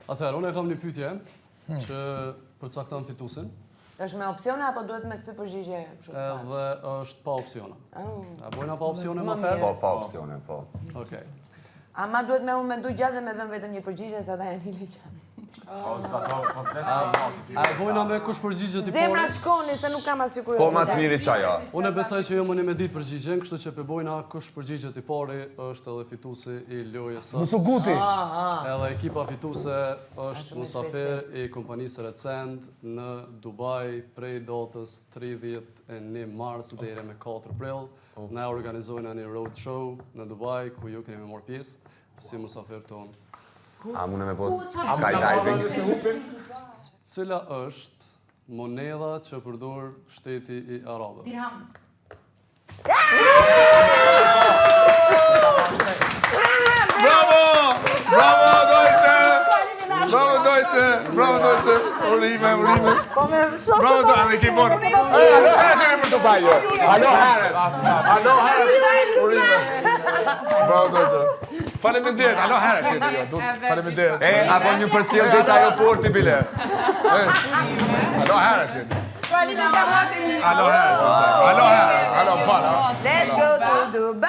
Atëherë, unë e kam një pyetje që përcakton fituesin. Është me opsione apo duhet me këtë përgjigje? Edhe është pa opsione. A bojna pa opsione më ferm? Po, pa opsione, po. Okej. Ama duhet me unë mendu gjatë dhe me dhënë vetëm një përgjigje sa ta janë një gjatë. A e bojna me kush përgjigjet i Zemra pore? shkoni se nuk kam asnjë kuriozitet. Po, ma të miri qaja. Unë besoj që jo më me ditë përgjigjen, kështu që përbojna kush përgjigjet i pori është edhe fituesi i lojës së. Musuguti. Edhe ekipa fituese është Musafir i kompanisë Recent në Dubai prej datës 31 mars deri me 4 prill. Ne organizojna një road show në Dubai ku ju keni me marrë pjesë si Musafir tonë. A mune me post skydiving? Cila është monedha që përdor shteti i Arabëve? Dirham. Bravo! Bravo, Deutsche! Bravo, Deutsche! Bravo, Deutsche! Urime. Bravo, Deutsche! Ame ki borë. Herë për të bajë. Alo, herë. Urime. Bravo, Deutsche. Faleminderit, alo herë tjetër jo. Faleminderit. Apo një përcjell ditë aeroporti bile. Alo herë tjetër. Alo herë. Alo, fala. Let's go to Dubai.